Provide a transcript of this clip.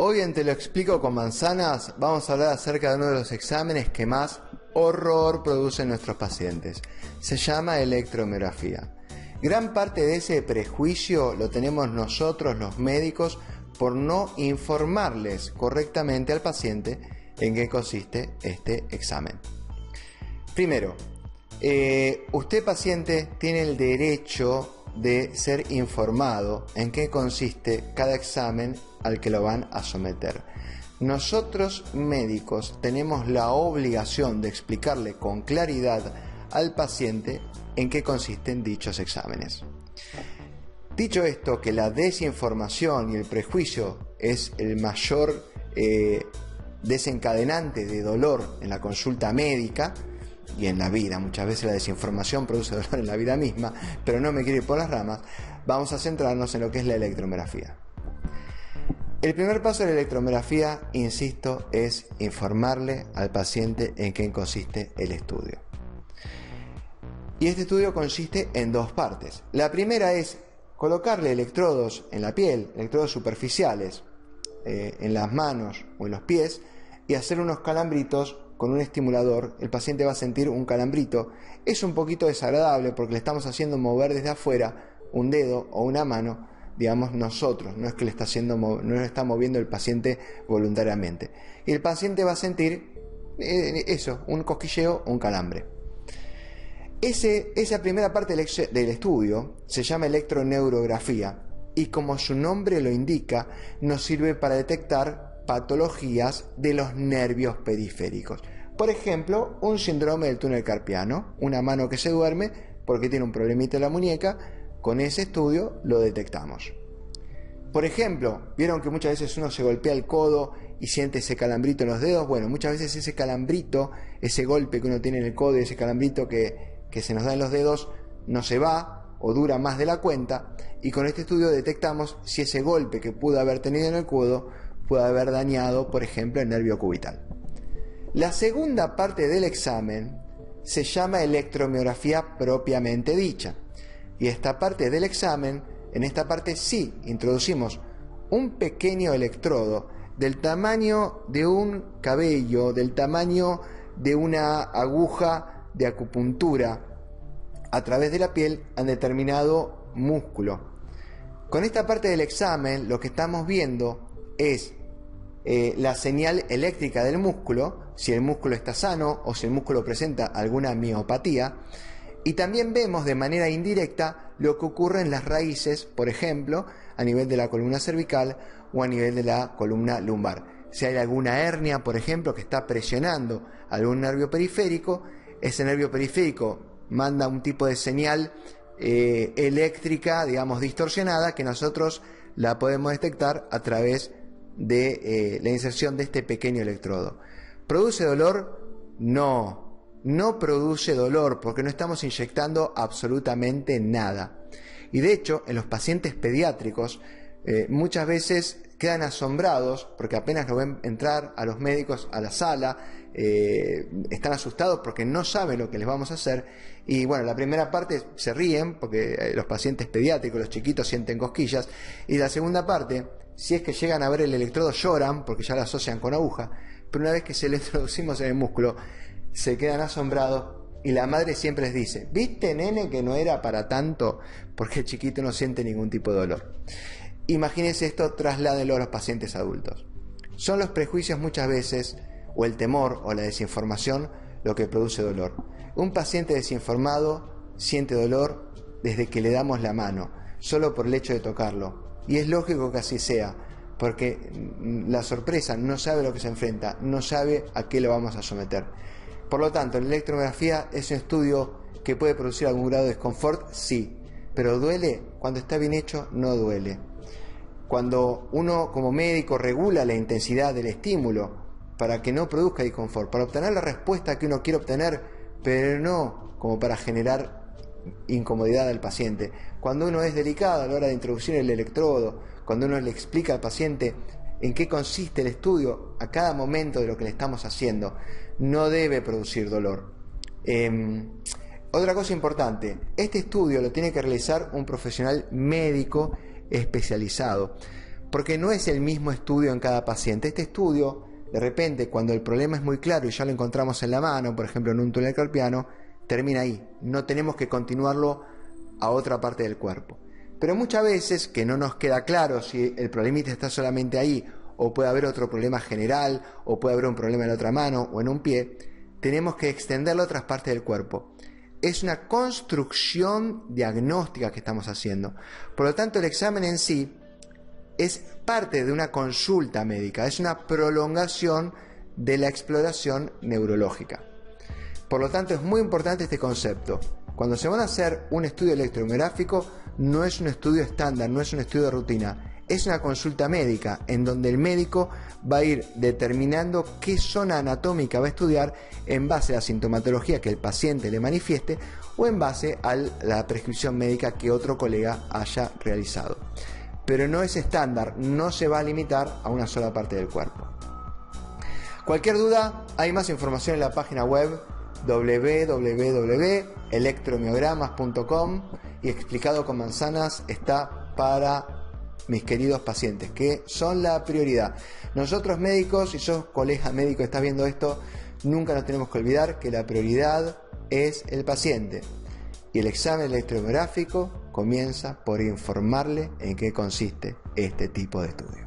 Hoy en Te lo explico con manzanas vamos a hablar acerca de uno de los exámenes que más horror producen nuestros pacientes. Se llama electromiografía. Gran parte de ese prejuicio lo tenemos nosotros los médicos por no informarles correctamente al paciente en qué consiste este examen. Primero, usted paciente tiene el derecho de ser informado en qué consiste cada examen al que lo van a someter. Nosotros médicos tenemos la obligación de explicarle con claridad al paciente en qué consisten dichos exámenes. Dicho esto, que la desinformación y el prejuicio es el mayor desencadenante de dolor en la consulta médica y en la vida, muchas veces la desinformación produce dolor en la vida misma, pero no me quiero ir por las ramas, vamos a centrarnos en lo que es la electromiografía. El primer paso de la electromiografía, insisto, es informarle al paciente en qué consiste el estudio. Y este estudio consiste en dos partes. La primera es colocarle electrodos en la piel, electrodos superficiales, en las manos o en los pies, y hacer unos calambritos con un estimulador. El paciente va a sentir un calambrito. Es un poquito desagradable porque le estamos haciendo mover desde afuera un dedo o una mano, digamos nosotros, no es que no le está moviendo el paciente voluntariamente. Y el paciente va a sentir eso, un cosquilleo o un calambre. Esa primera parte del estudio se llama electroneurografía y, como su nombre lo indica, nos sirve para detectar patologías de los nervios periféricos. Por ejemplo, un síndrome del túnel carpiano, una mano que se duerme porque tiene un problemita en la muñeca. Con ese estudio lo detectamos. Por ejemplo, vieron que muchas veces uno se golpea el codo y siente ese calambrito en los dedos. Bueno, muchas veces ese calambrito, ese golpe que uno tiene en el codo y ese calambrito que se nos da en los dedos no se va o dura más de la cuenta, y con este estudio detectamos si ese golpe que pudo haber tenido en el codo puede haber dañado, por ejemplo, el nervio cubital. La segunda parte del examen se llama electromiografía propiamente dicha. Y esta parte del examen, en esta parte sí introducimos un pequeño electrodo del tamaño de un cabello, del tamaño de una aguja de acupuntura a través de la piel a determinado músculo. Con esta parte del examen lo que estamos viendo es la señal eléctrica del músculo, si el músculo está sano o si el músculo presenta alguna miopatía. Y también vemos de manera indirecta lo que ocurre en las raíces, por ejemplo, a nivel de la columna cervical o a nivel de la columna lumbar. Si hay alguna hernia, por ejemplo, que está presionando algún nervio periférico, ese nervio periférico manda un tipo de señal eléctrica, digamos, distorsionada, que nosotros la podemos detectar a través de la inserción de este pequeño electrodo. ¿Produce dolor? No produce dolor porque no estamos inyectando absolutamente nada. Y de hecho, en los pacientes pediátricos muchas veces quedan asombrados porque apenas lo ven entrar a los médicos a la sala, están asustados porque no saben lo que les vamos a hacer. Y bueno, la primera parte se ríen porque los pacientes pediátricos, los chiquitos, sienten cosquillas. Y la segunda parte, si es que llegan a ver el electrodo, lloran porque ya lo asocian con aguja. Pero una vez que se lo introducimos en el músculo, se quedan asombrados y la madre siempre les dice: ¿viste, nene, que no era para tanto? Porque el chiquito no siente ningún tipo de dolor. Imagínense esto, trasládelo a los pacientes adultos. Son los prejuicios muchas veces, o el temor o la desinformación, lo que produce dolor. Un paciente desinformado siente dolor desde que le damos la mano, solo por el hecho de tocarlo. Y es lógico que así sea, porque la sorpresa, no sabe lo que se enfrenta, no sabe a qué lo vamos a someter. Por lo tanto, la electromiografía es un estudio que puede producir algún grado de desconfort, sí, pero ¿duele? Cuando está bien hecho, no duele. Cuando uno como médico regula la intensidad del estímulo para que no produzca disconfort, para obtener la respuesta que uno quiere obtener, pero no como para generar incomodidad al paciente. Cuando uno es delicado a la hora de introducir el electrodo, cuando uno le explica al paciente en qué consiste el estudio a cada momento de lo que le estamos haciendo, no debe producir dolor. Otra cosa importante, este estudio lo tiene que realizar un profesional médico especializado. porque no es el mismo estudio en cada paciente. Este estudio, de repente, cuando el problema es muy claro y ya lo encontramos en la mano, por ejemplo en un túnel carpiano, termina ahí. No tenemos que continuarlo a otra parte del cuerpo. Pero muchas veces, que no nos queda claro si el problemita está solamente ahí, o puede haber otro problema general, o puede haber un problema en la otra mano o en un pie, tenemos que extenderlo a otras partes del cuerpo. Es una construcción diagnóstica que estamos haciendo. Por lo tanto, el examen en sí es parte de una consulta médica, es una prolongación de la exploración neurológica. Por lo tanto, es muy importante este concepto. Cuando se van a hacer un estudio electromiográfico, no es un estudio estándar, no es un estudio de rutina, es una consulta médica en donde el médico va a ir determinando qué zona anatómica va a estudiar en base a la sintomatología que el paciente le manifieste o en base a la prescripción médica que otro colega haya realizado. Pero no es estándar, no se va a limitar a una sola parte del cuerpo. Cualquier duda, hay más información en la página web www.electromiogramas.com y Explicado con Manzanas está para mis queridos pacientes, que son la prioridad. Nosotros médicos, si sos colega médico y estás viendo esto, nunca nos tenemos que olvidar que la prioridad es el paciente. Y el examen electromiográfico comienza por informarle en qué consiste este tipo de estudio.